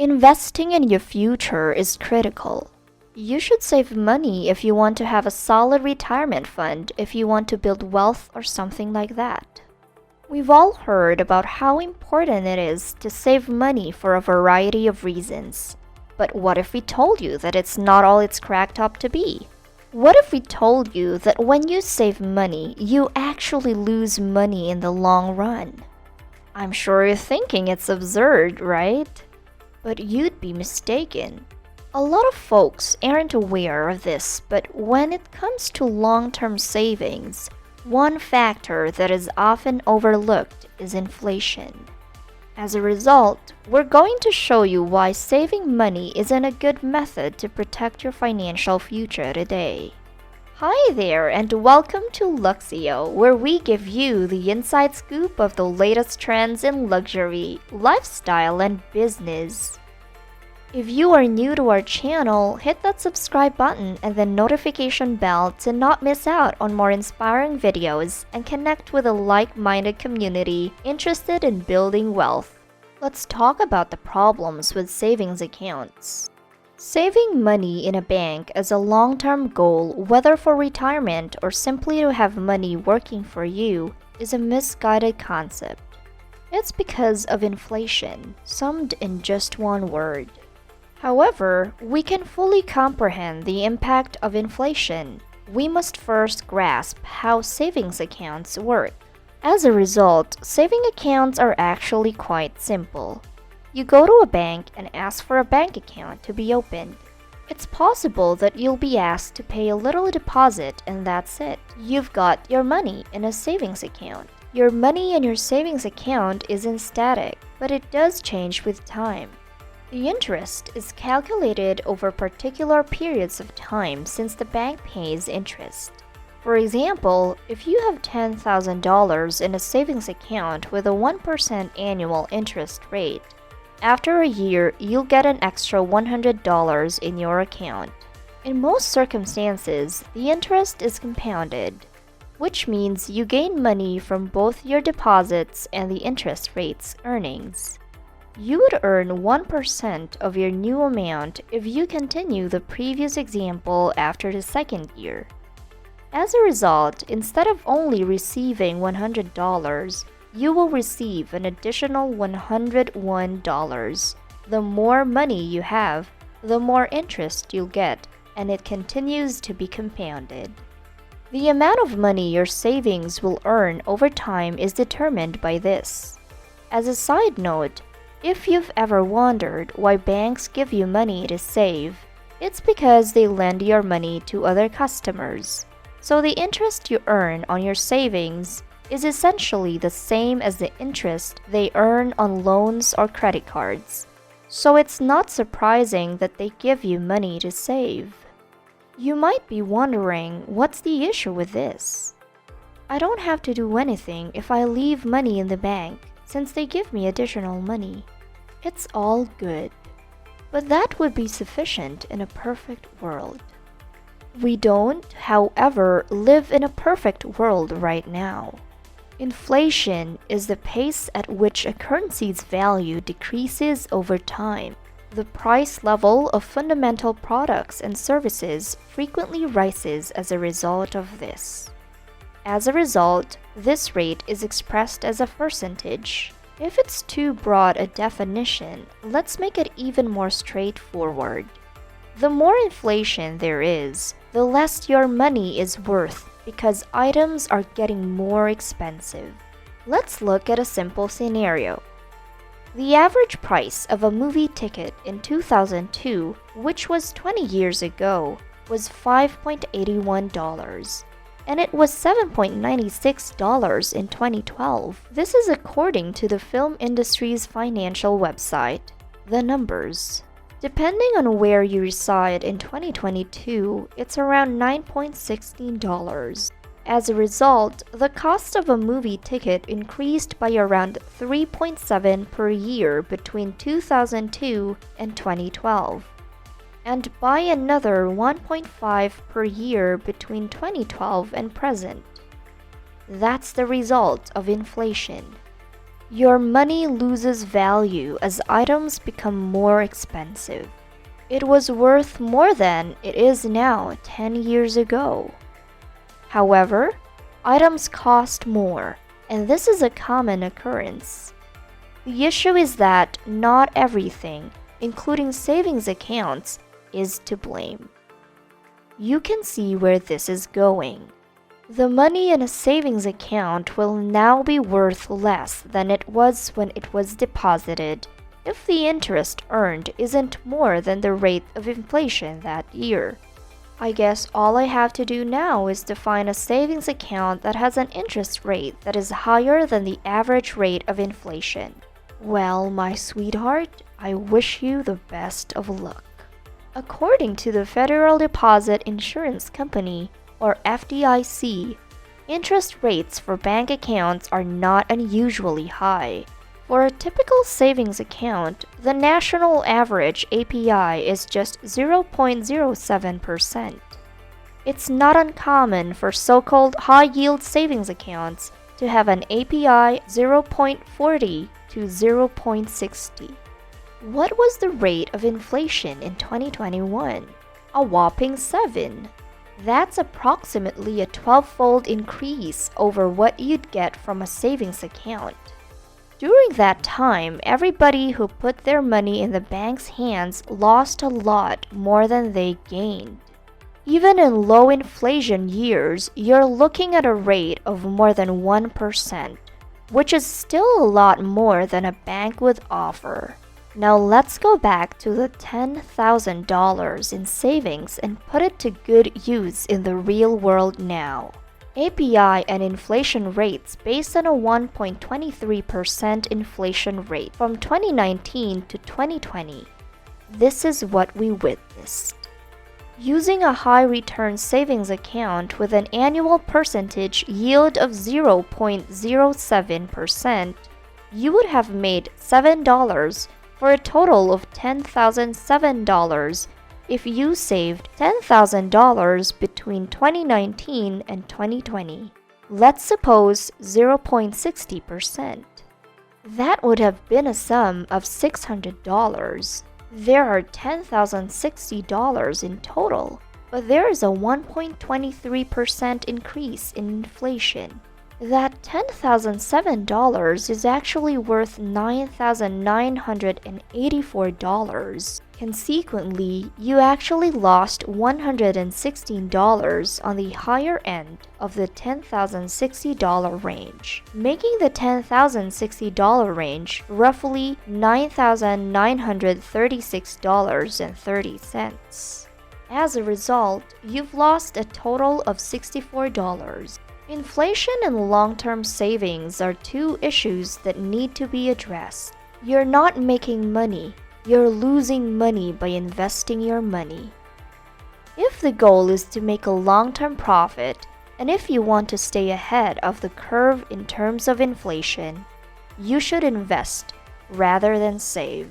Investing in your future is critical. You should save money if you want to have a solid retirement fund, if you want to build wealth or something like that. We've all heard about how important it is to save money for a variety of reasons. But what if we told you that it's not all it's cracked up to be? What if we told you that when you save money, you actually lose money in the long run? I'm sure you're thinking it's absurd, right? But you'd be mistaken. A lot of folks aren't aware of this, but when it comes to long-term savings, one factor that is often overlooked is inflation. As a result, we're going to show you why saving money isn't a good method to protect your financial future today. Hi there, and welcome to Luxsio, where we give you the inside scoop of the latest trends in luxury, lifestyle, and business. If you are new to our channel, hit that subscribe button and the notification bell to not miss out on more inspiring videos and connect with a like-minded community interested in building wealth. Let's talk about the problems with savings accounts. Saving money in a bank as a long-term goal, whether for retirement or simply to have money working for you, is a misguided concept. It's because of inflation, summed in just one word. However, we can fully comprehend the impact of inflation. We must first grasp how savings accounts work. As a result, saving accounts are actually quite simple. You go to a bank and ask for a bank account to be opened. It's possible that you'll be asked to pay a little deposit and that's it. You've got your money in a savings account. Your money in your savings account isn't static, but it does change with time. The interest is calculated over particular periods of time since the bank pays interest. For example, if you have $10,000 in a savings account with a 1% annual interest rate, after a year, you'll get an extra $100 in your account. In most circumstances, the interest is compounded, which means you gain money from both your deposits and the interest rate's earnings. You would earn 1% of your new amount if you continue the previous example after the second year. As a result, instead of only receiving $100, you will receive an additional $101. The more money you have, the more interest you'll get, and it continues to be compounded. The amount of money your savings will earn over time is determined by this. As a side note, if you've ever wondered why banks give you money to save, it's because they lend your money to other customers. So the interest you earn on your savings is essentially the same as the interest they earn on loans or credit cards. So it's not surprising that they give you money to save. You might be wondering, what's the issue with this? I don't have to do anything if I leave money in the bank, since they give me additional money. It's all good. But that would be sufficient in a perfect world. We don't, however, live in a perfect world right now. Inflation is the pace at which a currency's value decreases over time. The price level of fundamental products and services frequently rises as a result of this. As a result, this rate is expressed as a percentage. If it's too broad a definition, let's make it even more straightforward. The more inflation there is, the less your money is worth because items are getting more expensive. Let's look at a simple scenario. The average price of a movie ticket in 2002, which was 20 years ago, was $5.81, and it was $7.96 in 2012. This is according to the film industry's financial website, The Numbers. Depending on where you reside in 2022, it's around $9.16. As a result, the cost of a movie ticket increased by around 3.7 per year between 2002 and 2012, and by another 1.5 per year between 2012 and present. That's the result of inflation. Your money loses value as items become more expensive. It was worth more than it is now 10 years ago. However, items cost more, and this is a common occurrence. The issue is that not everything, including savings accounts, is to blame. You can see where this is going. The money in a savings account will now be worth less than it was when it was deposited if the interest earned isn't more than the rate of inflation that year. I guess all I have to do now is to find a savings account that has an interest rate that is higher than the average rate of inflation. Well, my sweetheart, I wish you the best of luck. According to the Federal Deposit Insurance Company, or FDIC, interest rates for bank accounts are not unusually high. For a typical savings account, the national average API is just 0.07%. It's not uncommon for so-called high-yield savings accounts to have an API 0.40 to 0.60. What was the rate of inflation in 2021? A whopping 7. That's approximately a 12-fold increase over what you'd get from a savings account. During that time, everybody who put their money in the bank's hands lost a lot more than they gained. Even in low inflation years, you're looking at a rate of more than 1%, which is still a lot more than a bank would offer. Now let's go back to the $10,000 in savings and put it to good use in the real world now. API and inflation rates based on a 1.23% inflation rate from 2019 to 2020. This is what we witnessed. Using a high return savings account with an annual percentage yield of 0.07%, you would have made $7 for a total of $10,007 if you saved $10,000 between 2019 and 2020. Let's suppose 0.60%. That would have been a sum of $600. There are $10,060 in total, but there is a 1.23% increase in inflation. That $10,007 is actually worth $9,984. Consequently, you actually lost $116 on the higher end of the $10,060 range, making the $10,060 range roughly $9,936.30. As a result, you've lost a total of $64. Inflation and long-term savings are two issues that need to be addressed. You're not making money. You're losing money by investing your money. If the goal is to make a long-term profit, and if you want to stay ahead of the curve in terms of inflation, you should invest rather than save.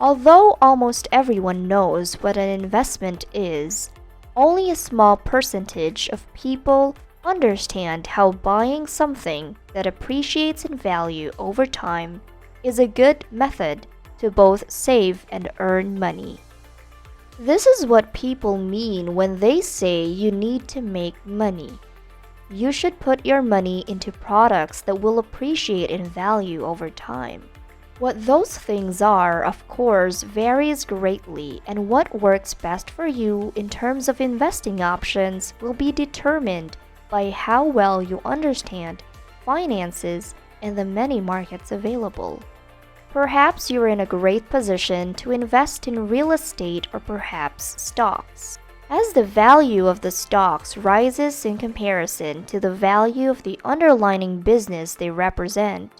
Although almost everyone knows what an investment is, only a small percentage of people understand how buying something that appreciates in value over time is a good method to both save and earn money. This is what people mean when they say you need to make money. You should put your money into products that will appreciate in value over time. What those things are, of course, varies greatly, and what works best for you in terms of investing options will be determined by how well you understand finances and the many markets available. Perhaps you're in a great position to invest in real estate or perhaps stocks. As the value of the stocks rises in comparison to the value of the underlying business they represent,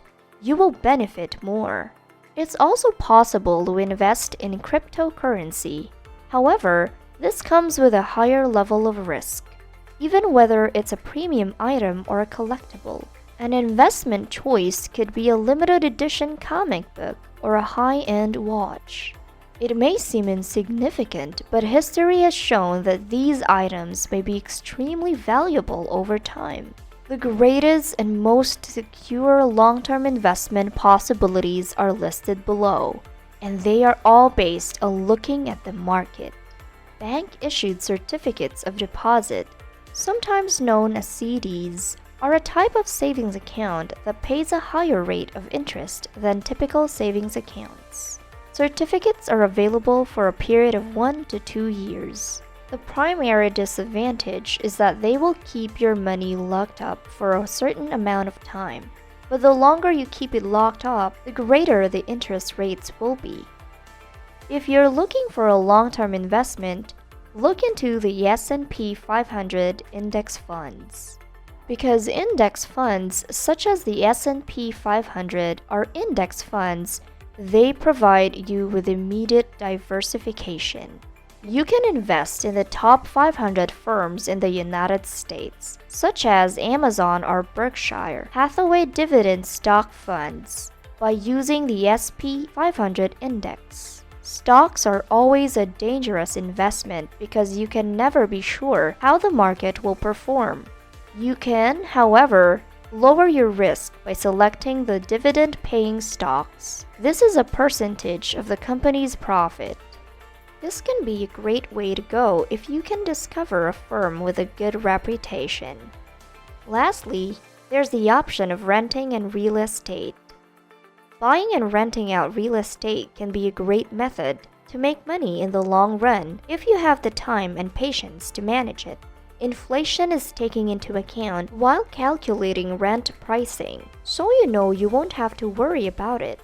you will benefit more. It's also possible to invest in cryptocurrency. However, this comes with a higher level of risk, even whether it's a premium item or a collectible. An investment choice could be a limited edition comic book or a high-end watch. It may seem insignificant, but history has shown that these items may be extremely valuable over time. The greatest and most secure long-term investment possibilities are listed below, and they are all based on looking at the market. Bank-issued certificates of deposit, sometimes known as CDs, are a type of savings account that pays a higher rate of interest than typical savings accounts. Certificates are available for a period of 1 to 2 years. The primary disadvantage is that they will keep your money locked up for a certain amount of time, but the longer you keep it locked up, the greater the interest rates will be. If you're looking for a long-term investment, look into the S&P 500 index funds. Because index funds such as the S&P 500 are index funds, they provide you with immediate diversification. You can invest in the top 500 firms in the United States, such as Amazon or Berkshire Hathaway dividend stock funds, by using the SP 500 index. Stocks are always a dangerous investment because you can never be sure how the market will perform. You can, however, lower your risk by selecting the dividend-paying stocks. This is a percentage of the company's profit. This can be a great way to go if you can discover a firm with a good reputation. Lastly, there's the option of renting and real estate. Buying and renting out real estate can be a great method to make money in the long run if you have the time and patience to manage it. Inflation is taken into account while calculating rent pricing, so you know you won't have to worry about it.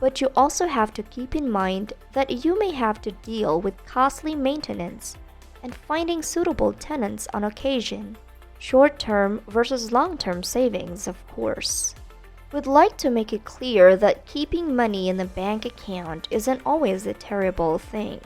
But you also have to keep in mind that you may have to deal with costly maintenance and finding suitable tenants on occasion. Short-term versus long-term savings, of course. We'd like to make it clear that keeping money in the bank account isn't always a terrible thing.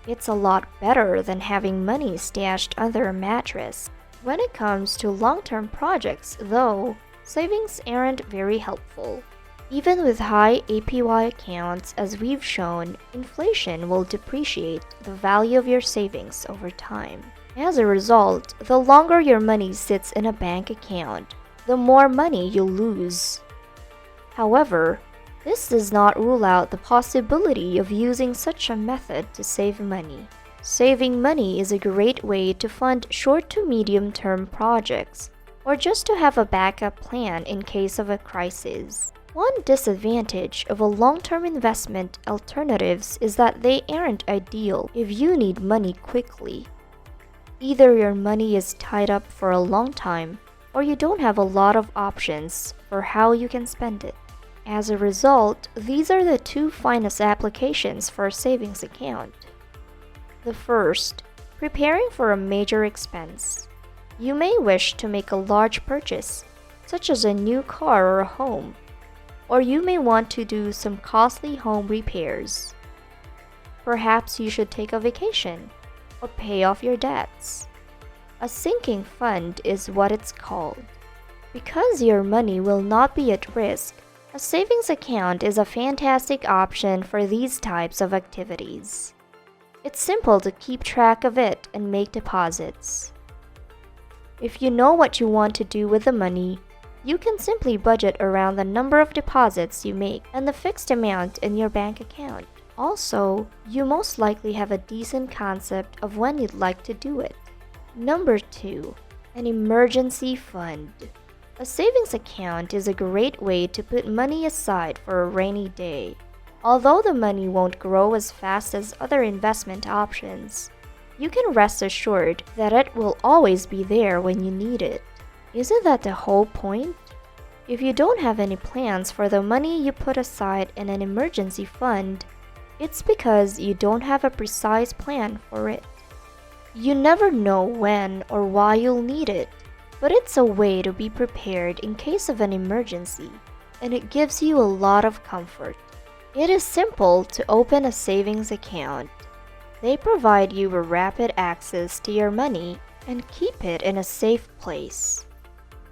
It's a lot better than having money stashed under a mattress. When it comes to long-term projects, though, savings aren't very helpful. Even with high APY accounts, as we've shown, inflation will depreciate the value of your savings over time. As a result, the longer your money sits in a bank account, the more money you'll lose. However, this does not rule out the possibility of using such a method to save money. Saving money is a great way to fund short to medium-term projects, or just to have a backup plan in case of a crisis. One disadvantage of a long-term investment alternatives is that they aren't ideal if you need money quickly. Either your money is tied up for a long time, or you don't have a lot of options for how you can spend it. As a result, these are the two finest applications for a savings account. The first, preparing for a major expense. You may wish to make a large purchase, such as a new car or a home, or you may want to do some costly home repairs. Perhaps you should take a vacation or pay off your debts. A sinking fund is what it's called. Because your money will not be at risk, a savings account is a fantastic option for these types of activities. It's simple to keep track of it and make deposits. If you know what you want to do with the money, you can simply budget around the number of deposits you make and the fixed amount in your bank account. Also, you most likely have a decent concept of when you'd like to do it. Number 2, an emergency fund. A savings account is a great way to put money aside for a rainy day. Although the money won't grow as fast as other investment options, you can rest assured that it will always be there when you need it. Isn't that the whole point? If you don't have any plans for the money you put aside in an emergency fund, it's because you don't have a precise plan for it. You never know when or why you'll need it, but it's a way to be prepared in case of an emergency, and it gives you a lot of comfort. It is simple to open a savings account. They provide you with rapid access to your money and keep it in a safe place.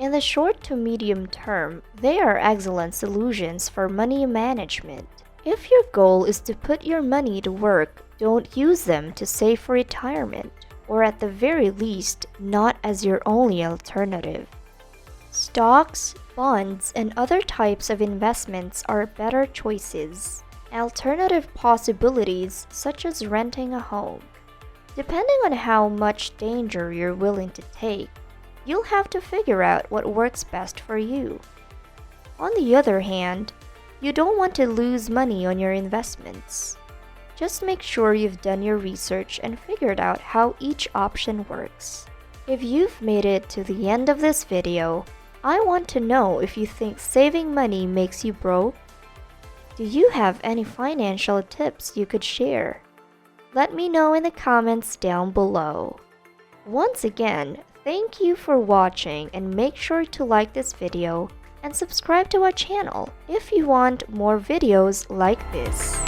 In the short to medium term, they are excellent solutions for money management. If your goal is to put your money to work, don't use them to save for retirement, or at the very least, not as your only alternative. Stocks, bonds, and other types of investments are better choices. Alternative possibilities such as renting a home. Depending on how much danger you're willing to take, you'll have to figure out what works best for you. On the other hand, you don't want to lose money on your investments. Just make sure you've done your research and figured out how each option works. If you've made it to the end of this video, I want to know if you think saving money makes you broke. Do you have any financial tips you could share? Let me know in the comments down below. Once again, thank you for watching and make sure to like this video and subscribe to our channel if you want more videos like this.